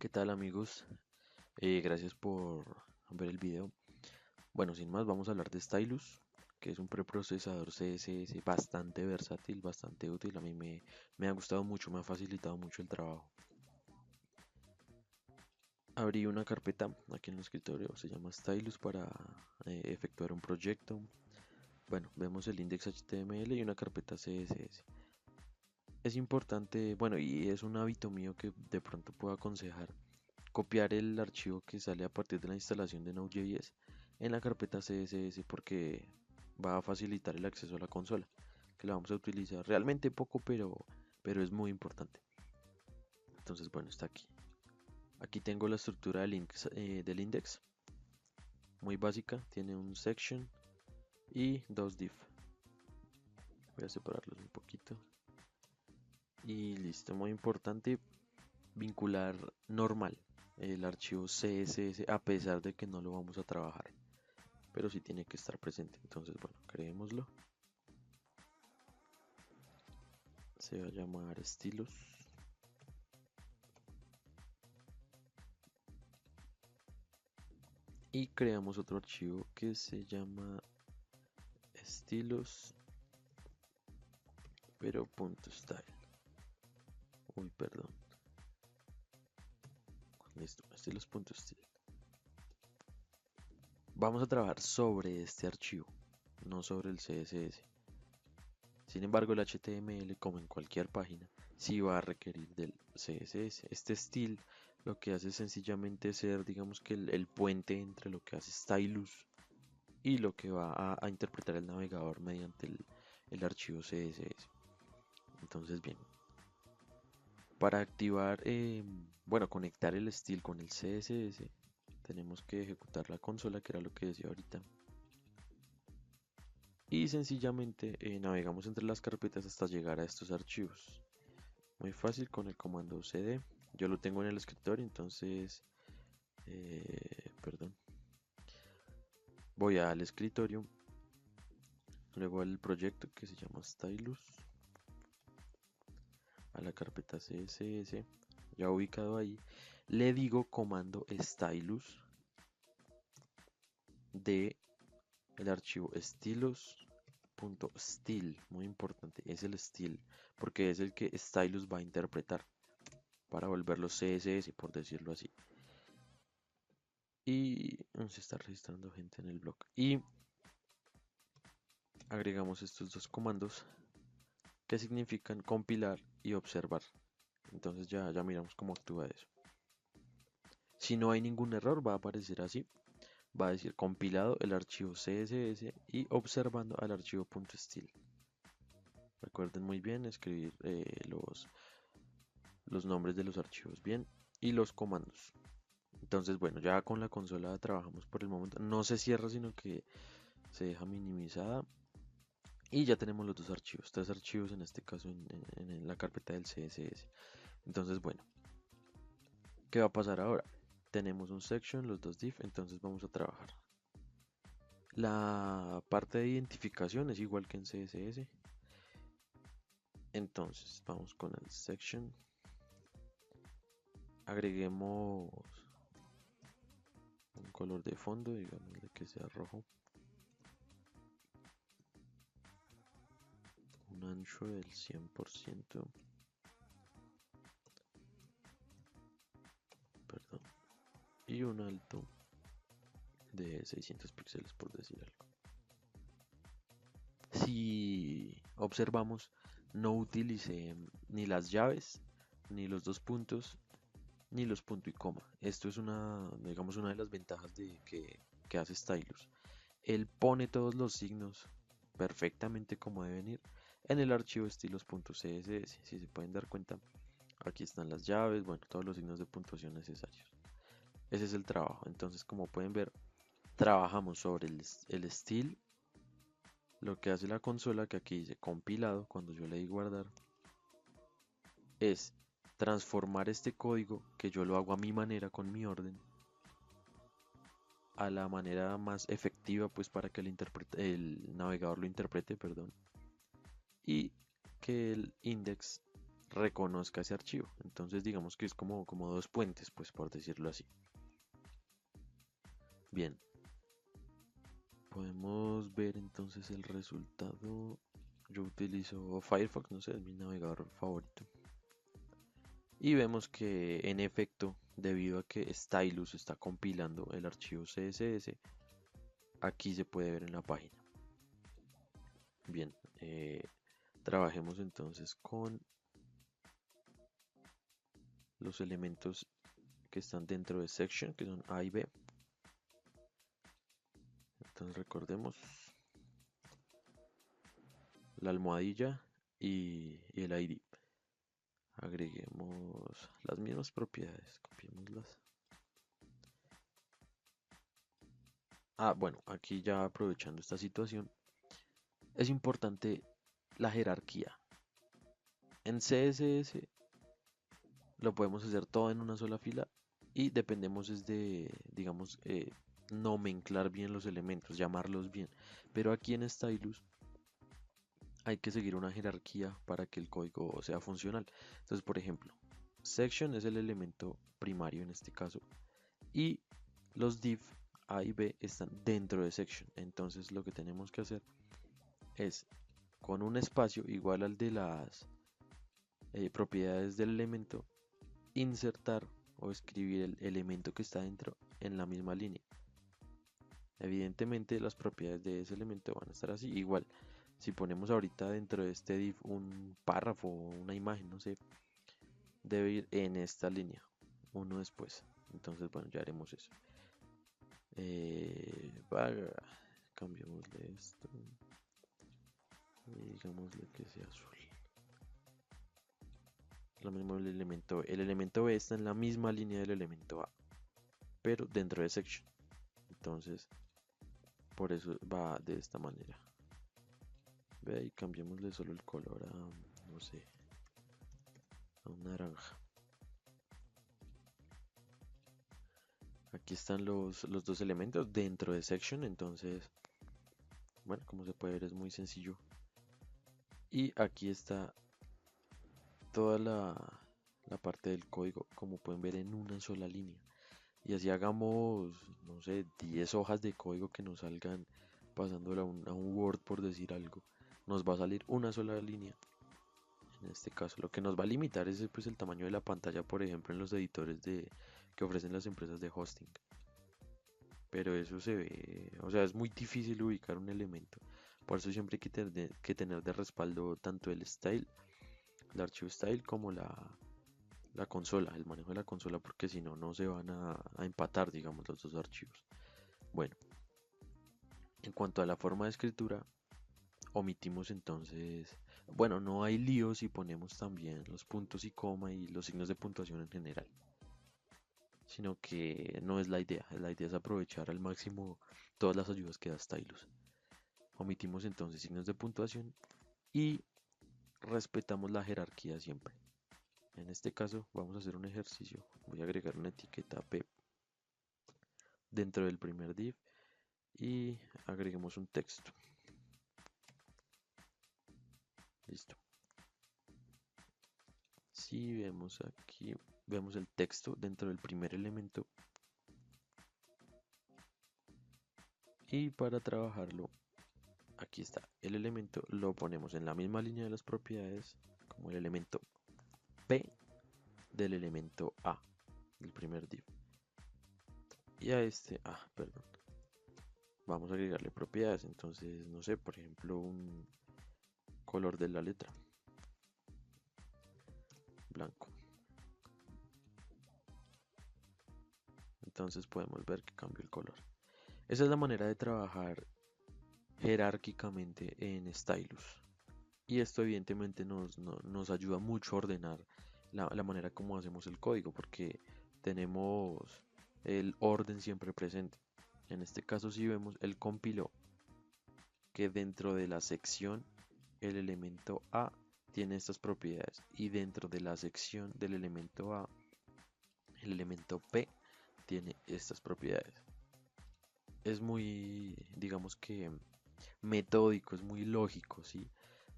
¿Qué tal amigos? Gracias por ver el video. Bueno, sin más, vamos a hablar de Stylus, que es un preprocesador CSS bastante versátil, bastante útil. Me ha gustado mucho, me ha facilitado mucho el trabajo. Abrí una carpeta aquí en el escritorio, se llama Stylus para efectuar un proyecto. Bueno, vemos el index HTML y una carpeta CSS. Es importante, bueno, y es un hábito mío que de pronto puedo aconsejar copiar el archivo que sale a partir de la instalación de Node.js en la carpeta CSS porque va a facilitar el acceso a la consola, que la vamos a utilizar realmente poco, pero es muy importante. Entonces, bueno, está aquí. Aquí tengo la estructura del index, muy básica, tiene un section y dos div. Voy a separarlos un poquito. Y listo, muy importante vincular normal el archivo CSS a pesar de que no lo vamos a trabajar, pero sí tiene que estar presente. Entonces, bueno, creémoslo. Se va a llamar estilos. Y creamos otro archivo que se llama estilos, pero punto .style. Uy, perdón. Listo, estilos.style. Vamos a trabajar sobre este archivo, no sobre el CSS. Sin embargo, el HTML, como en cualquier página, sí va a requerir del CSS. Este style lo que hace es sencillamente ser, digamos que el puente entre lo que hace Stylus y lo que va a interpretar el navegador mediante el archivo CSS. Entonces, bien, para activar, bueno, conectar el style con el CSS, tenemos que ejecutar la consola, que era lo que decía ahorita. Y sencillamente navegamos entre las carpetas hasta llegar a estos archivos. Muy fácil con el comando cd. Yo lo tengo en el escritorio, entonces, perdón, voy al escritorio, luego al proyecto que se llama Stylus, a la carpeta CSS, ya ubicado ahí, le digo comando stylus de el archivo estilos.stil, muy importante, es el style, porque es el que stylus va a interpretar para volverlo CSS, por decirlo así. Y se está registrando gente en el blog. Y agregamos estos dos comandos que significan compilar y observar. Entonces ya miramos cómo actúa eso. Si no hay ningún error, va a aparecer así. Va a decir compilado el archivo CSS y observando al archivo .stil. Recuerden muy bien escribir los nombres de los archivos bien y los comandos. Entonces, bueno, ya con la consola trabajamos por el momento. No se cierra, sino que se deja minimizada. Y ya tenemos los dos archivos, tres archivos en este caso en la carpeta del CSS. Entonces, bueno, ¿qué va a pasar ahora? Tenemos un section, los dos div, entonces vamos a trabajar. La parte de identificación es igual que en CSS. Entonces, vamos con el section. Agreguemos un color de fondo, digamos que sea rojo. Un ancho del 100%. Perdón. Y un alto de 600 píxeles, por decir algo. Si observamos, no utilicé ni las llaves, ni los dos puntos, ni los punto y coma. Esto es digamos, una de las ventajas que hace Stylus. Él pone todos los signos perfectamente como deben ir en el archivo estilos.css. Si se pueden dar cuenta, aquí están las llaves, bueno, todos los signos de puntuación necesarios. Ese es el trabajo. Entonces, como pueden ver, trabajamos sobre el style. Lo que hace la consola, que aquí dice compilado, cuando yo le di guardar, es transformar este código, que yo lo hago a mi manera, con mi orden, a la manera más efectiva, pues para que el navegador lo interprete, perdón, y que el index reconozca ese archivo. Entonces digamos que es como dos puentes, pues por decirlo así. Bien, podemos ver entonces el resultado. Yo utilizo Firefox, no sé, es mi navegador favorito. Y vemos que en efecto, debido a que Stylus está compilando el archivo CSS, aquí se puede ver en la página. Bien, trabajemos entonces con los elementos que están dentro de section, que son A y B. Entonces recordemos la almohadilla y el ID. Agreguemos las mismas propiedades, copiémoslas. Bueno, aquí ya aprovechando esta situación, es importante la jerarquía. En CSS lo podemos hacer todo en una sola fila y dependemos es de, digamos, nomenclar bien los elementos, llamarlos bien. Pero aquí en Stylus hay que seguir una jerarquía para que el código sea funcional. Entonces, por ejemplo, section es el elemento primario en este caso y los div A y B están dentro de section. Entonces, lo que tenemos que hacer es con un espacio igual al de las propiedades del elemento, insertar o escribir el elemento que está dentro en la misma línea. Evidentemente las propiedades de ese elemento van a estar así. Igual, si ponemos ahorita dentro de este div un párrafo o una imagen, no sé, debe ir en esta línea, uno después. Entonces, bueno, ya haremos eso. Cambiémosle esto y digámosle que sea azul. Lo mismo el elemento B. El elemento B está en la misma línea del elemento A, pero dentro de section. Entonces, por eso va de esta manera. Ve y cambiémosle solo el color a, no sé, a un naranja. Aquí están los dos elementos dentro de section, entonces, bueno, como se puede ver es muy sencillo. Y aquí está toda la parte del código, como pueden ver en una sola línea. Y así hagamos, no sé, 10 hojas de código que nos salgan pasándolo a un Word por decir algo. Nos va a salir una sola línea. En este caso, lo que nos va a limitar es pues, el tamaño de la pantalla, por ejemplo, en los editores que ofrecen las empresas de hosting. Pero eso se ve, o sea, es muy difícil ubicar un elemento. Por eso siempre hay que tener de respaldo tanto el style, el archivo style, como la consola, el manejo de la consola, porque si no, no se van a empatar, digamos, los dos archivos. Bueno, en cuanto a la forma de escritura, omitimos entonces, bueno, no hay lío si ponemos también los puntos y coma y los signos de puntuación en general, sino que no es la idea es aprovechar al máximo todas las ayudas que da Stylus. Omitimos entonces signos de puntuación y respetamos la jerarquía siempre. En este caso vamos a hacer un ejercicio, voy a agregar una etiqueta p dentro del primer div y agreguemos un texto. Listo. Si vemos aquí, vemos el texto dentro del primer elemento y para trabajarlo, aquí está el elemento, lo ponemos en la misma línea de las propiedades como el elemento P del elemento A, del primer div. Y a este, perdón, vamos a agregarle propiedades, entonces, no sé, por ejemplo, un color de la letra, blanco. Entonces podemos ver que cambió el color. Esa es la manera de trabajar jerárquicamente en Stylus. Y esto evidentemente nos ayuda mucho a ordenar la manera como hacemos el código, porque tenemos el orden siempre presente. En este caso, si vemos, él compiló que dentro de la sección el elemento A tiene estas propiedades y dentro de la sección del elemento A el elemento P tiene estas propiedades. Es digamos que metódico, es muy lógico, ¿sí?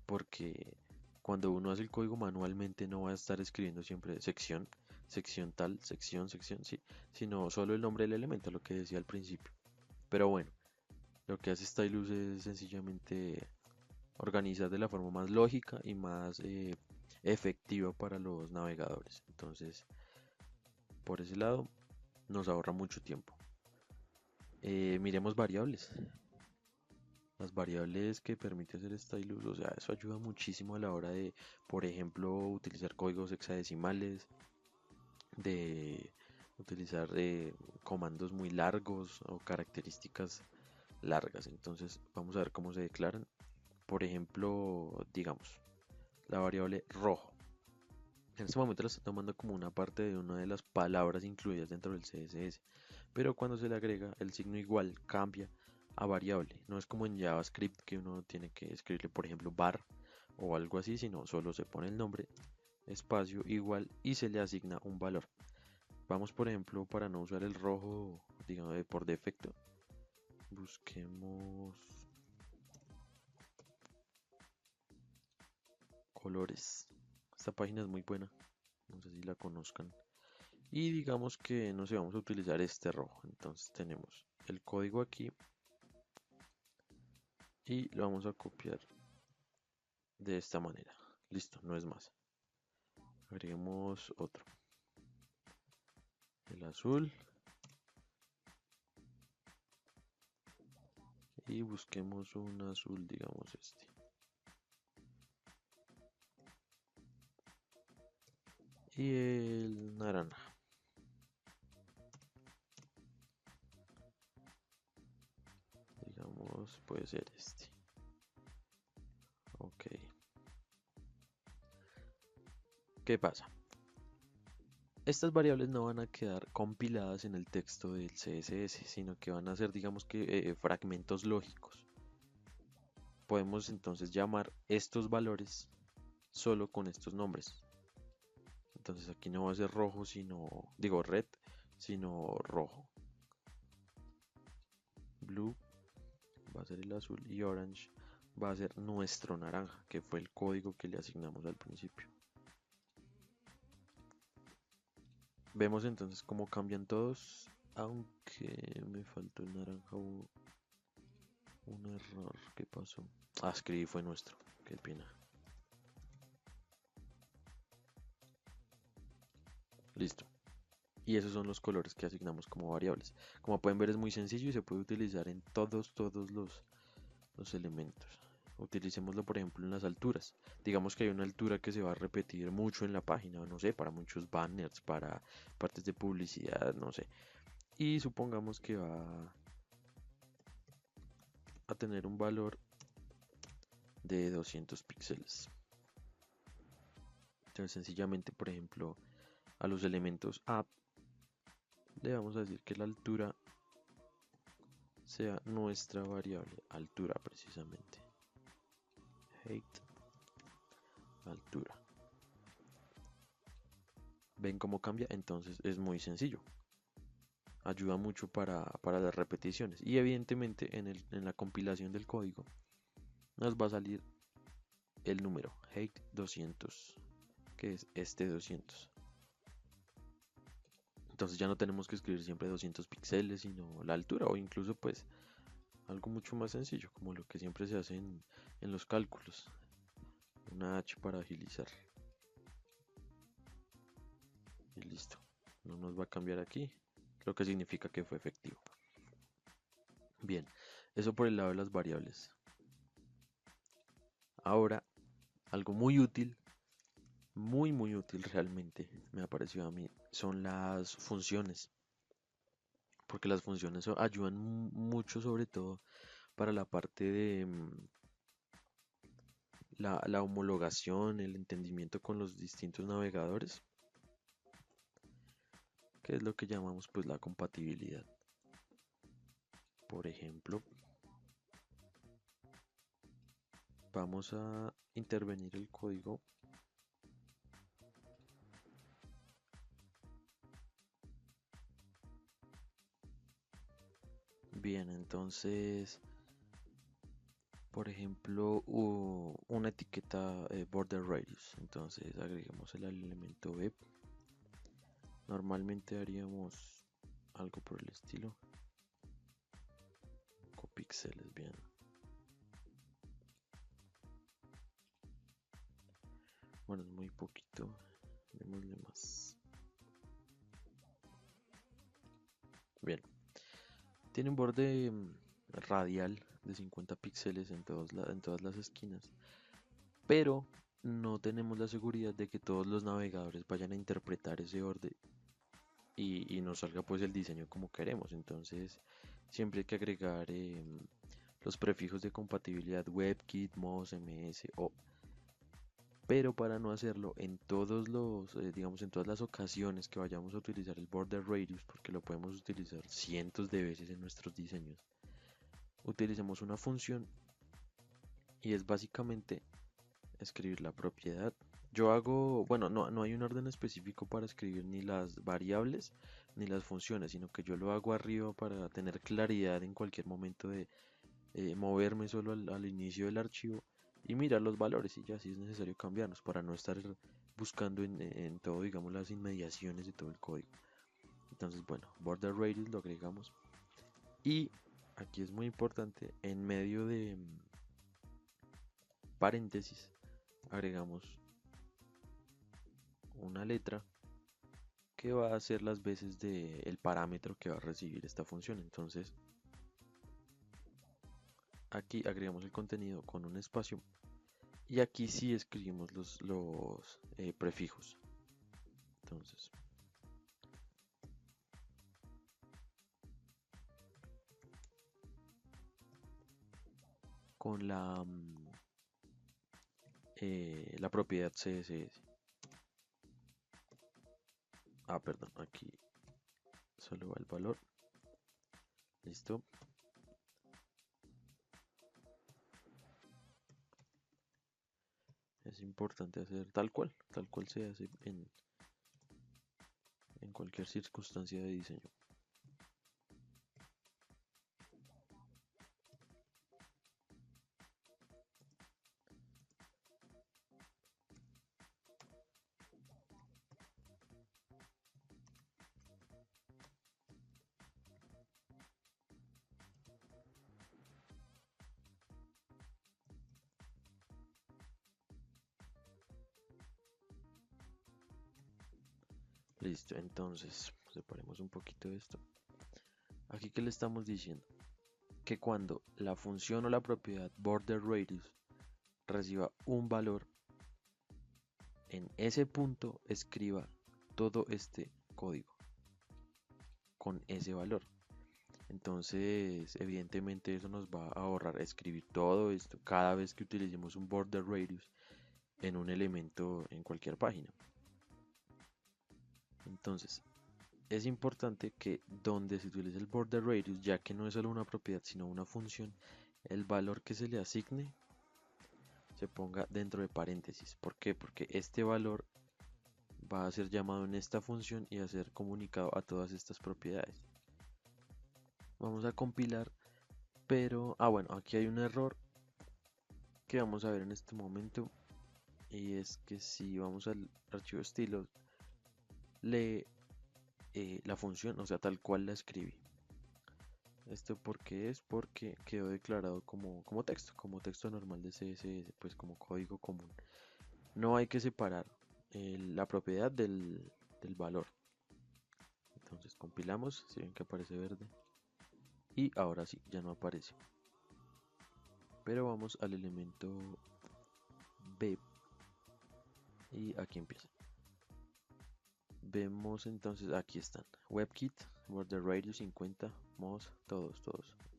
Porque Cuando uno hace el código manualmente no va a estar escribiendo siempre sección, sección tal, sección, sí, sino solo el nombre del elemento, lo que decía al principio. Pero bueno, lo que hace Stylus es sencillamente organizar de la forma más lógica y más efectiva para los navegadores. Entonces, por ese lado, nos ahorra mucho tiempo. Miremos variables. Las variables que permite hacer Stylus, o sea, eso ayuda muchísimo a la hora de, por ejemplo, utilizar códigos hexadecimales, de utilizar comandos muy largos o características largas. Entonces, vamos a ver cómo se declaran. Por ejemplo, digamos, la variable rojo. En este momento la está tomando como una parte de una de las palabras incluidas dentro del CSS, pero cuando se le agrega el signo igual cambia a variable. No es como en JavaScript que uno tiene que escribirle, por ejemplo, var o algo así, sino solo se pone el nombre, espacio igual y se le asigna un valor. Vamos, por ejemplo, para no usar el rojo, digamos, por defecto, busquemos colores. Esta página es muy buena, no sé si la conozcan. Y digamos que no sé, vamos a utilizar este rojo. Entonces tenemos el código aquí y lo vamos a copiar de esta manera. Listo, no es más. Agreguemos otro. El azul. Y busquemos un azul, digamos este. Y el naranja. Digamos, puede ser este. Ok. ¿Qué pasa? Estas variables no van a quedar compiladas en el texto del CSS, sino que van a ser, digamos que, fragmentos lógicos. Podemos entonces llamar estos valores solo con estos nombres. Entonces aquí no va a ser rojo, sino, digo red, sino rojo. Blue va a ser el azul y orange va a ser nuestro naranja, que fue el código que le asignamos al principio. Vemos entonces cómo cambian todos, aunque me faltó el naranja, hubo un error. ¿Qué pasó? Ah, escribí fue nuestro, qué pena. Listo. Y esos son los colores que asignamos como variables. Como pueden ver es muy sencillo y se puede utilizar en todos los elementos. Utilicémoslo por ejemplo en las alturas. Digamos que hay una altura que se va a repetir mucho en la página, no sé, para muchos banners, para partes de publicidad, no sé. Y supongamos que va a tener un valor de 200 píxeles. Entonces sencillamente, por ejemplo, a los elementos app le vamos a decir que la altura sea nuestra variable, altura precisamente. Height, altura. ¿Ven cómo cambia? Entonces es muy sencillo. Ayuda mucho para las repeticiones. Y evidentemente en la compilación del código nos va a salir el número height 200, que es este 200. Entonces ya no tenemos que escribir siempre 200 píxeles, sino la altura o incluso pues algo mucho más sencillo, como lo que siempre se hace en los cálculos. Una H para agilizar. Y listo. No nos va a cambiar aquí, lo que significa que fue efectivo. Bien, eso por el lado de las variables. Ahora, algo muy útil realmente, me ha parecido a mí, son las funciones. Porque las funciones ayudan mucho, sobre todo para la parte de la homologación, el entendimiento con los distintos navegadores, que es lo que llamamos pues la compatibilidad. Por ejemplo, vamos a intervenir el código. Bien, entonces por ejemplo, una etiqueta border radius. Entonces agregamos el elemento web. Normalmente haríamos algo por el estilo. Copixeles, bien. Bueno, es muy poquito. Démosle más. Bien. Tiene un borde radial de 50 píxeles en todas las esquinas. Pero no tenemos la seguridad de que todos los navegadores vayan a interpretar ese borde y nos salga pues el diseño como queremos. Entonces siempre hay que agregar los prefijos de compatibilidad WebKit, MOS, MS o, pero para no hacerlo en todos los, digamos, en todas las ocasiones que vayamos a utilizar el border radius, porque lo podemos utilizar cientos de veces en nuestros diseños, utilicemos una función y es básicamente escribir la propiedad. Yo hago, bueno, no hay un orden específico para escribir ni las variables ni las funciones, sino que yo lo hago arriba para tener claridad en cualquier momento de moverme solo al inicio del archivo y mirar los valores y ya si es necesario cambiarlos para no estar buscando en todo, digamos, las inmediaciones de todo el código. Entonces, bueno, border radius lo agregamos y aquí es muy importante, en medio de paréntesis agregamos una letra que va a hacer las veces del parámetro que va a recibir esta función. Entonces aquí agregamos el contenido con un espacio y aquí sí escribimos los prefijos. Entonces con la propiedad CSS. Ah, perdón, aquí solo va el valor. Listo. Es importante hacer tal cual se hace en cualquier circunstancia de diseño. Listo, entonces separemos un poquito esto. Aquí que le estamos diciendo que cuando la función o la propiedad border radius reciba un valor, en ese punto escriba todo este código con ese valor. Entonces, evidentemente eso nos va a ahorrar escribir todo esto cada vez que utilicemos un border radius en un elemento en cualquier página. Entonces, es importante que donde se utilice el border radius, ya que no es solo una propiedad sino una función, el valor que se le asigne se ponga dentro de paréntesis. ¿Por qué? Porque este valor va a ser llamado en esta función y a ser comunicado a todas estas propiedades. Vamos a compilar, pero, bueno, aquí hay un error que vamos a ver en este momento y es que si vamos al archivo estilo, lee la función, o sea, tal cual la escribí. Esto porque quedó declarado como texto normal de CSS, pues como código común. No hay que separar la propiedad del valor. Entonces compilamos, si ven que aparece verde. Y ahora sí, ya no aparece. Pero vamos al elemento B. Y aquí empieza. Vemos entonces, aquí están. WebKit, border radius 50, MOS, todos.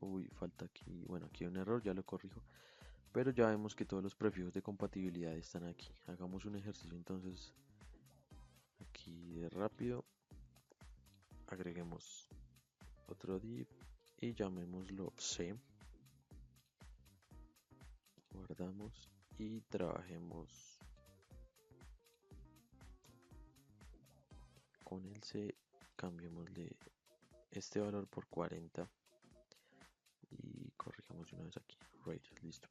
Uy, falta aquí, bueno, aquí hay un error, ya lo corrijo. Pero ya vemos que todos los prefijos de compatibilidad están aquí. Hagamos un ejercicio entonces aquí de rápido. Agreguemos otro div y llamémoslo C. Guardamos y trabajemos con el C. Cambiémosle este valor por 40 y corrijamos una vez aquí. Radius, listo.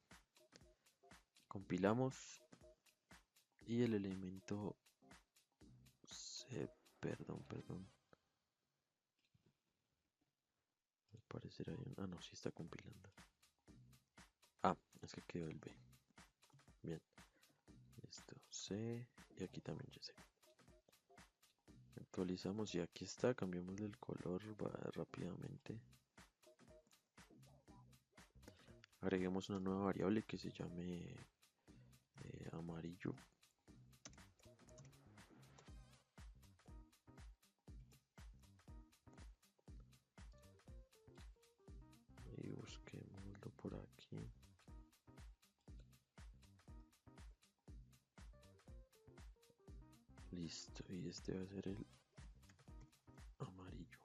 compilamos y el elemento C, perdón, al parecer hay un, no, sí está compilando. Es que quedó el B. Bien, listo, C y aquí también ya C. Actualizamos y aquí está, cambiamos el color rápidamente. Agreguemos una nueva variable que se llame amarillo. Y busquémoslo por aquí. Listo, y este va a ser el amarillo.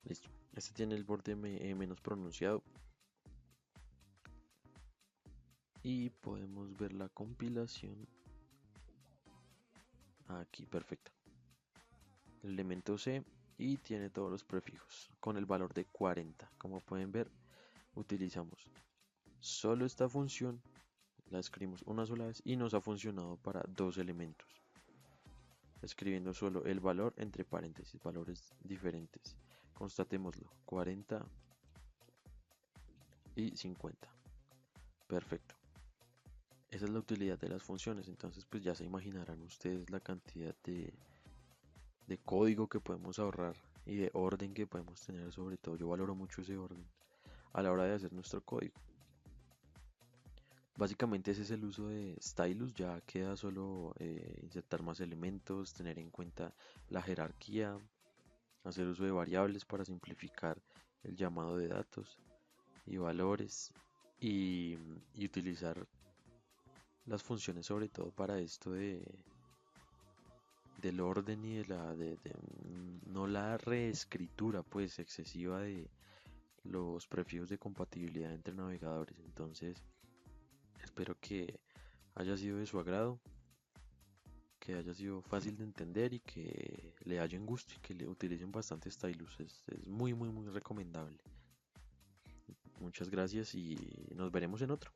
Listo, este tiene el borde menos pronunciado. Y podemos ver la compilación aquí, perfecto. El elemento C y tiene todos los prefijos con el valor de 40. Como pueden ver, utilizamos solo esta función, la escribimos una sola vez y nos ha funcionado para dos elementos. Escribiendo solo el valor entre paréntesis, valores diferentes. Constatémoslo, 40 y 50. Perfecto. Esa es la utilidad de las funciones, entonces pues ya se imaginarán ustedes la cantidad de código que podemos ahorrar y de orden que podemos tener, sobre todo yo valoro mucho ese orden a la hora de hacer nuestro código. Básicamente ese es el uso de Stylus, ya queda solo insertar más elementos, tener en cuenta la jerarquía, hacer uso de variables para simplificar el llamado de datos y valores y utilizar las funciones sobre todo para esto del orden y no la reescritura pues excesiva de los prefijos de compatibilidad entre navegadores. Entonces espero que haya sido de su agrado, que haya sido fácil de entender y que le hayan gusto y que le utilicen bastante Stylus. Es muy recomendable. Muchas gracias y nos veremos en otro.